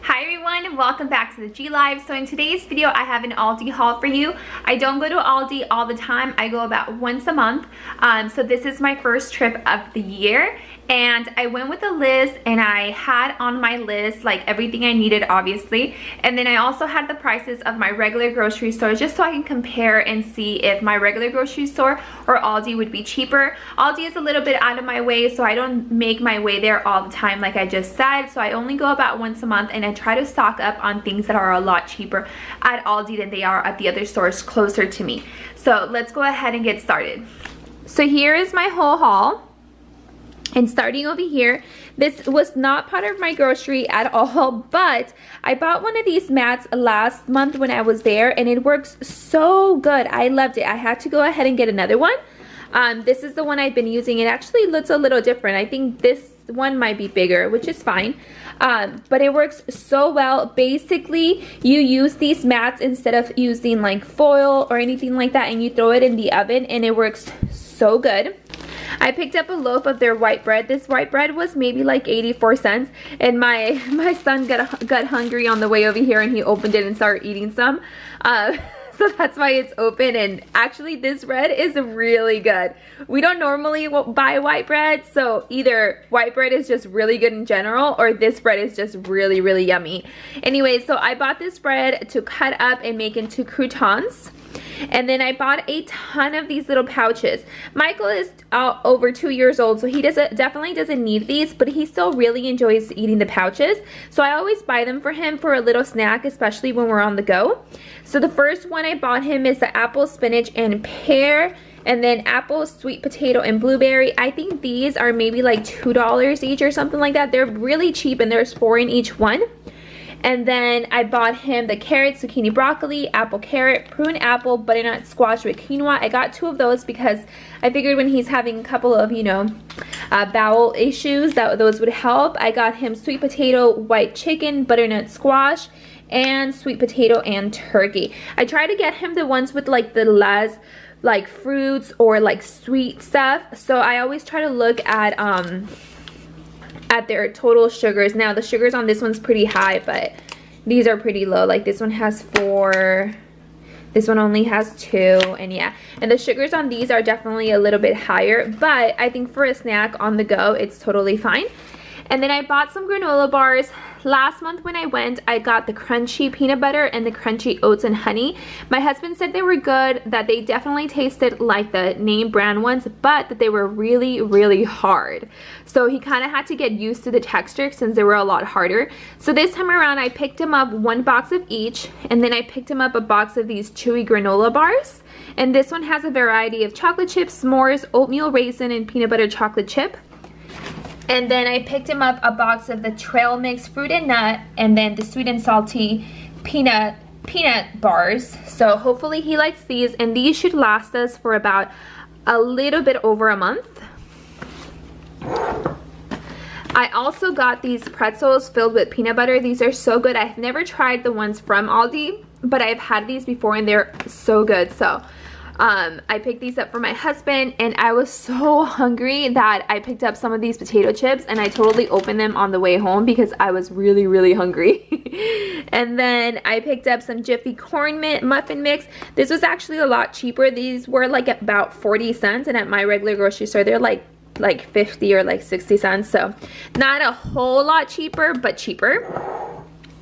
Hi everyone, welcome back to the G.life. So in today's video, I have an Aldi haul for you. I don't go to Aldi all the time. I go about once a month. So this is my first trip of the year. And I went with a list and I had on my list like everything I needed, obviously. And then I also had the prices of my regular grocery store just so I can compare and see if my regular grocery store or Aldi would be cheaper. Aldi is a little bit out of my way, so I don't make my way there all the time like I just said. So I only go about once a month and I try to stock up on things that are a lot cheaper at Aldi than they are at the other stores closer to me. So let's go ahead and get started. So here is my whole haul. And starting over here, this was not part of my grocery at all, but I bought one of these mats last month when I was there and it works so good. I loved it. I had to go ahead and get another one. This is the one I've been using. It actually looks a little different. I think this one might be bigger, which is fine. But it works so well. Basically, you use these mats instead of using like foil or anything like that, and you throw it in the oven and it works so good. I picked up a loaf of their white bread. This white bread was maybe like 84 cents, and my son got hungry on the way over here and he opened it and started eating some. So that's why it's open, and actually this bread is really good. We don't normally buy white bread, so either white bread is just really good in general or this bread is just really yummy. Anyway, so I bought this bread to cut up and make into croutons. And then I bought a ton of these little pouches. Michael is over 2 years old, so he definitely doesn't need these, but he still really enjoys eating the pouches. So I always buy them for him for a little snack, especially when we're on the go. So the first one I bought him is the apple, spinach, and pear. And then apple, sweet potato, and blueberry. I think these are maybe like $2 each or something like that. They're really cheap and there's 4 in each one. And then I bought him the carrot, zucchini, broccoli, apple, carrot, prune, apple, butternut squash with quinoa. I got 2 of those because I figured when he's having a couple of, bowel issues, that those would help. I got him sweet potato, white chicken, butternut squash, and sweet potato and turkey. I try to get him the ones with like the less like fruits or like sweet stuff. So I always try to look at their total sugars. Now the sugars on this one's pretty high, but these are pretty low. Like this one has 4, this one only has 2, and yeah, and the sugars on these are definitely a little bit higher, but I think for a snack on the go it's totally fine. And then I bought some granola bars. Last month when I went, I got the crunchy peanut butter and the crunchy oats and honey. My husband said they were good, that they definitely tasted like the name brand ones, but that they were really hard. So he kind of had to get used to the texture since they were a lot harder. So this time around, I picked him up 1 box of each, and then I picked him up a box of these chewy granola bars. And this one has a variety of chocolate chips, s'mores, oatmeal raisin, and peanut butter chocolate chip. And then I picked him up a box of the trail mix fruit and nut, and then the sweet and salty peanut bars. So hopefully he likes these, and these should last us for about a little bit over a month. I also got these pretzels filled with peanut butter. These are so good. I've never tried the ones from Aldi, but I've had these before and they're so good. So I picked these up for my husband, and I was so hungry that I picked up some of these potato chips and I totally opened them on the way home because I was really hungry. And then I picked up some Jiffy corn muffin mix. This was actually a lot cheaper. These were like about 40 cents, and at my regular grocery store they're like 50 or like 60 cents. So not a whole lot cheaper, but cheaper.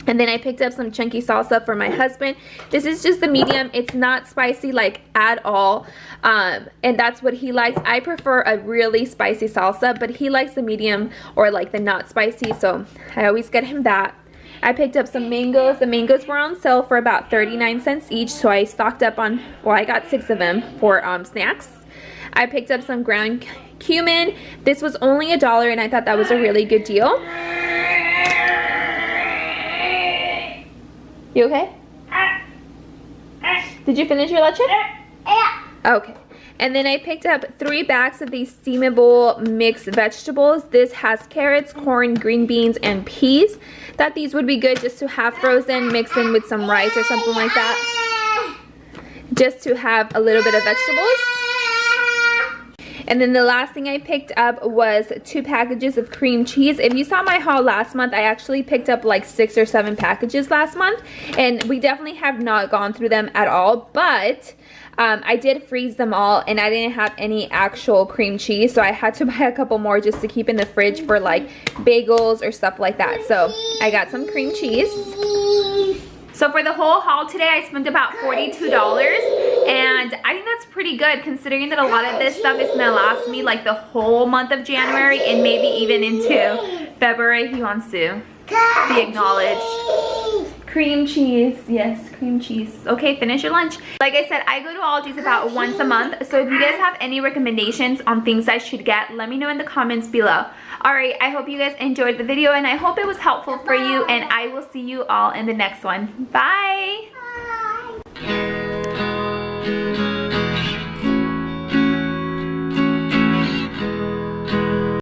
And then I picked up some chunky salsa for my husband. This is just the medium. It's not spicy like at all. And that's what he likes. I prefer a really spicy salsa, but he likes the medium or like the not spicy. So I always get him that. I picked up some mangoes. The mangoes were on sale for about 39 cents each. So I stocked up on, well, I got 6 of them for snacks. I picked up some ground cumin. This was only $1, and I thought that was a really good deal. You okay? Did you finish your lunch? Yeah. Okay. And then I picked up 3 bags of these steamable mixed vegetables. This has carrots, corn, green beans, and peas. Thought these would be good just to have frozen, mixed in with some rice or something like that. Just to have a little bit of vegetables. And then the last thing I picked up was 2 packages of cream cheese. If you saw my haul last month, I actually picked up like 6 or 7 packages last month, and we definitely have not gone through them at all, but I did freeze them all, and I didn't have any actual cream cheese, so I had to buy a couple more just to keep in the fridge for like bagels or stuff like that. So I got some cream cheese. So for the whole haul today, I spent about $42, and I think that's pretty good considering that a lot of this stuff is gonna last me like the whole month of January and maybe even into February. He wants to be acknowledged. Cream cheese, yes, cream cheese. Okay, finish your lunch. Like I said, I go to Aldi's about once a month, so if you guys have any recommendations on things I should get, let me know in the comments below. Alright, I hope you guys enjoyed the video, and I hope it was helpful for you, and I will see you all in the next one. Bye!